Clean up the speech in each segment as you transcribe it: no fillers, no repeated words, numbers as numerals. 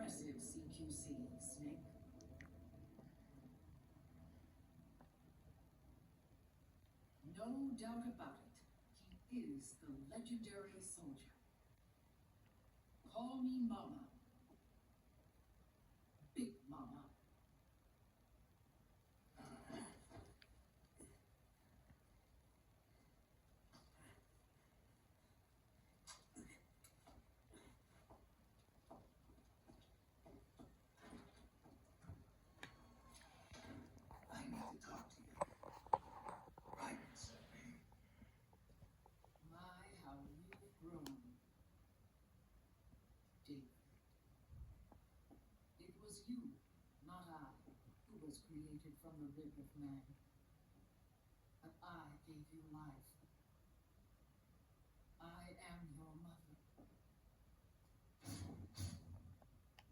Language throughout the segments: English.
Impressive CQC, Snake. No doubt about it. He is the legendary soldier. Call me Mama. Big Mama. I need to talk to you. Right, sent me. My, how you've grown. David. It was you, not I, who was created from the rib of man. But I gave you life. I am your mother.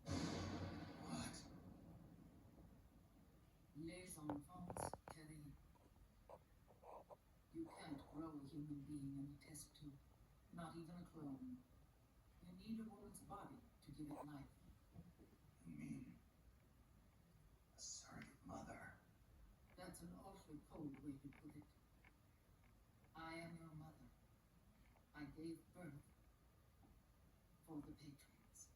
What? Les enfants terribles. You can't grow a human being in a test tube, not even a clone. You need a woman's body to give it life. You mean a surrogate mother? That's an awfully cold way to put it. I am your mother. I gave birth for the patriots.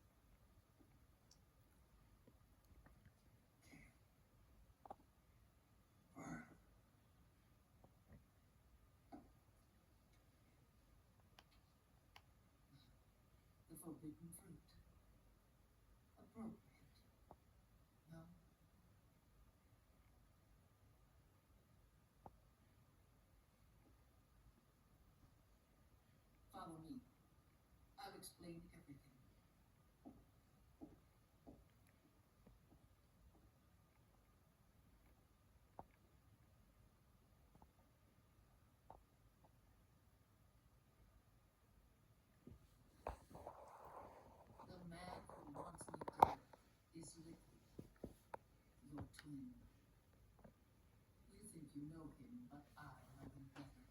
Birth. The forbidden fruit. Appropriate. No? Follow me. I'll explain everything. The man who wants me dead is Liquid, your twin. You think you know him, but I know him better.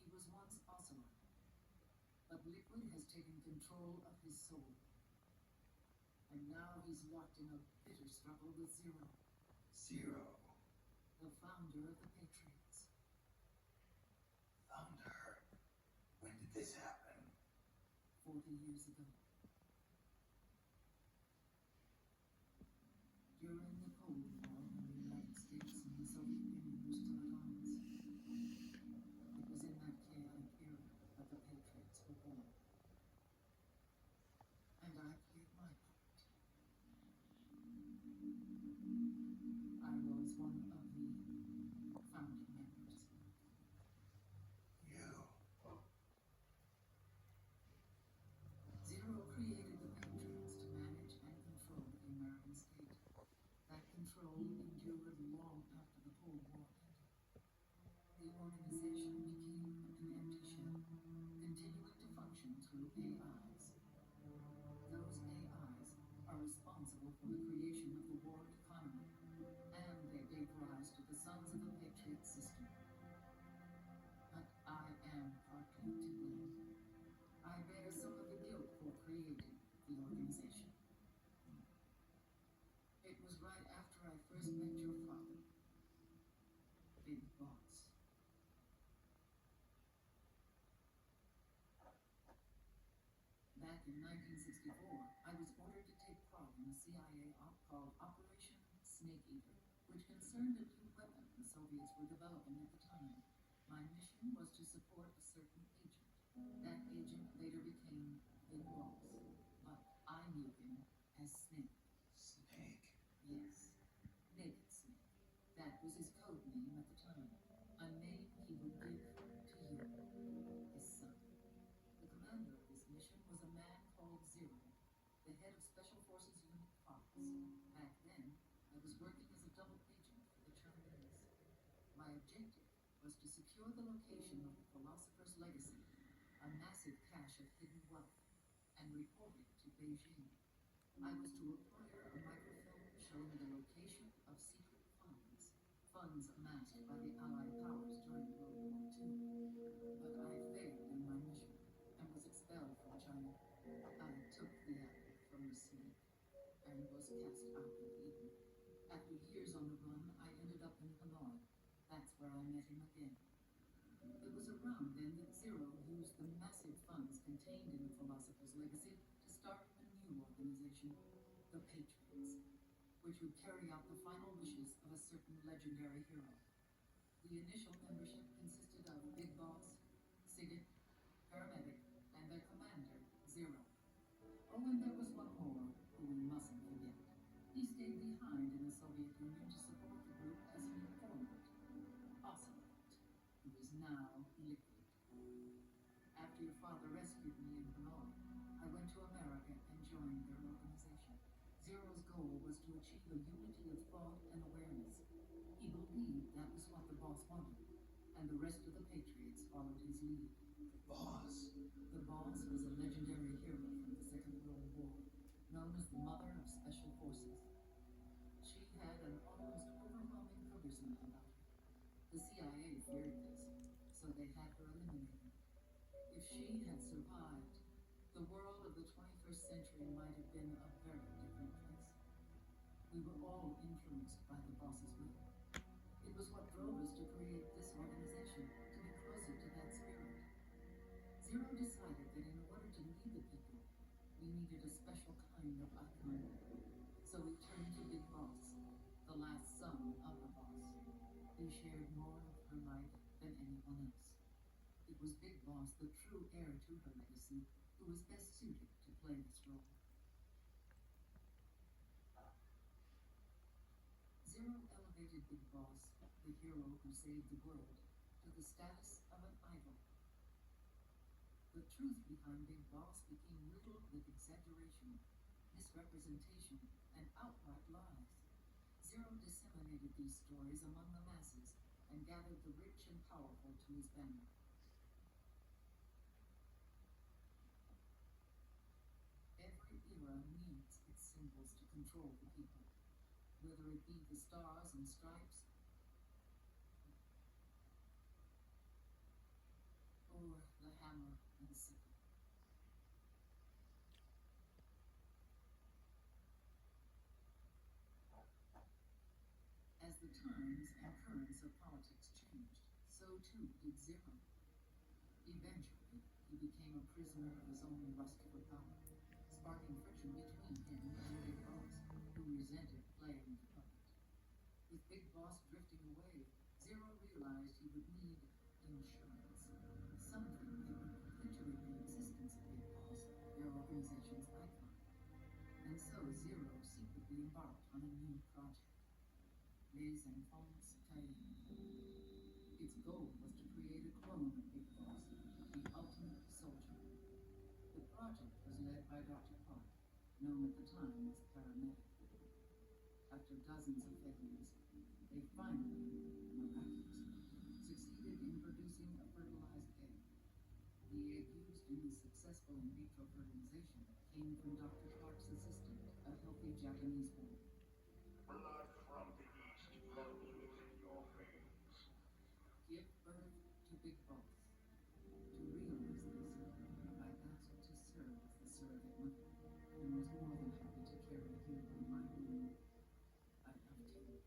He was once Ocelot, but Liquid has taken control of his soul. And now he's locked in a bitter struggle with Zero, Zero. the founder of the Patriots. Found her. When did this happen? 40 years ago. During the Cold War, when the United States and the Soviet Union were still at odds. It was in that chaotic era that the Patriots were born. And I played my part. I was one of the founding members. You. Zero created the Patriots to manage and control the American state. That control endured long after the Cold War ended. The organization became an empty shell, continuing to function through AIs. Those AIs are responsible for the creation of the war economy, and they gave rise to the Sons of the Patriot system. But I am partly to blame. I bear some of the guilt for creating the organization. It was right after I first met your father, Big Boss. Back in 1964, I was ordered to take part in a CIA op called Operation Snake Eater, which concerned a new weapon the Soviets were developing at the time. My mission was to support a certain agent. That agent later became Big Boss, but I knew him as Snake. Snake. Yes, Naked Snake. That was his code name at the time. A name he would give to you, his son. The commander of this mission was a man called Zero, the head of Special Forces Unit 5. Back then, I was working as a double agent for the Chinese. My objective was to secure the location of the Philosopher's Legacy, a massive cache of hidden wealth, and report it to Beijing. I was to acquire a microfilm showing the location of secret funds, funds amassed by the Allied powers during World War II. But I failed in my mission and was expelled from China. cast out of Eden. After years on the run, I ended up in Hanoi. That's where I met him again. It was around then that Zero used the massive funds contained in the Philosopher's Legacy to start a new organization, the Patriots, which would carry out the final wishes of a certain legendary hero. The initial membership consisted of Big Boss, Sigurd, Paramedic, and their commander, Zero. Oh, and there was one more who we mustn't forget. He stayed behind in the Soviet Union to support the group as an informant, Ocelot, who is now liquid. After your father rescued me in Hanoi, I went to America and joined their organization. Zero's goal was to achieve a unity of thought and awareness. He believed that was what the boss wanted, and the rest of the Patriots followed his lead. Boss. The boss was a legendary hero from the Second World War, known as the Mother of Special Forces. She had an almost overwhelming charisma about her. The CIA feared this, so they had her eliminated. If she had survived, the world of the 21st century might have been a very different place. We were all influenced by the boss's will. It was what drove us to create this organization, to be closer to that spirit. Zero decided that in order to lead the people, we needed a special kind of icon. So we turned to Big Boss, the last son of the boss. He shared more of her life than anyone else. It was Big Boss, the true heir to her legacy, who was best suited to play this role. Zero elevated Big Boss, the hero who saved the world, to the status of an idol. The truth behind Big Boss became riddled with exaggeration, misrepresentation, and outright lies. Zero disseminated these stories among the masses and gathered the rich and powerful to his banner. Every era needs its symbols to control the people, whether it be the stars and stripes or the hammer and sickle. As the times and currents of politics changed, so too did Zero. Eventually, he became a prisoner of his own lust for power, sparking friction between him and Big Boss, who resented playing the puppet. With Big Boss drifting away, Zero realized he would need insurance, something that would perpetuate the existence of Big Boss, their organization's icon. And so Zero secretly embarked on a new project. Les Enfants Terribles. Its goal was to create a clone of Big Boss, the ultimate soldier. The project was led by Dr. Park, known at the time as Paramedic. After dozens of failures, they finally, miraculously, succeeded in producing a fertilized egg. The egg used in the successful in vitro fertilization came from Dr. Clark's assistant, a healthy Japanese boy. Blood from the east flows within your veins. Give birth to Big Boss. To realize this, I asked to serve as the surrogate mother, and was more than happy to carry you in my womb. I loved you.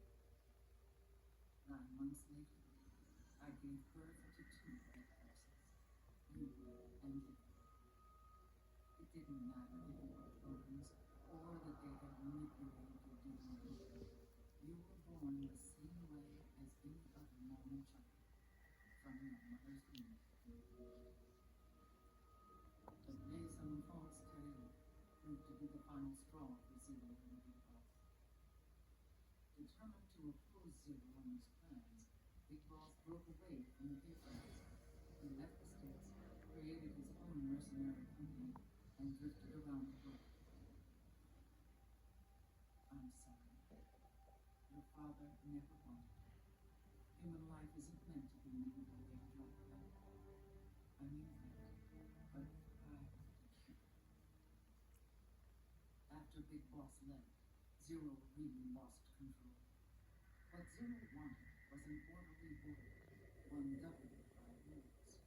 9 months later, I gave birth to 2 Big Bosses, you and him. It didn't matter if you were twins, or that they had manipulated your DNA. You were born the same way as any other normal child, from your mother's womb. But Les Enfants Terribles proved to be the final straw for Zero and Big Boss. Determined to oppose Zero and his plans, Big Boss broke away from the Patriots. He left the States, created his own mercenary company, and drifted around the world. I'm sorry. Your father never wanted it. Human life isn't meant to be manipulated like that. I knew that, but I wanted you. After Big Boss left, Zero really lost control. What Zero wanted was an orderly world, one governed by rules.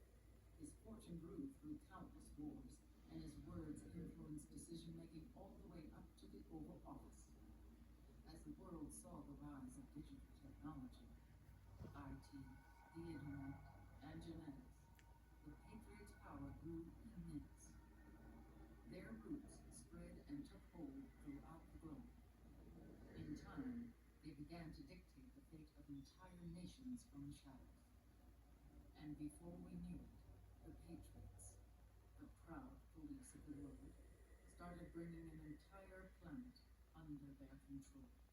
His fortune grew through countless wars, and his words influenced decision-making all the way up to the Oval Office. world saw the rise of digital technology, IT, the internet, and genetics, the patriots' power grew immense. Their roots spread and took hold throughout the globe. In time, they began to dictate the fate of entire nations from the shadows. And before we knew it, the patriots, the proud police of the world, started bringing an entire planet under their control.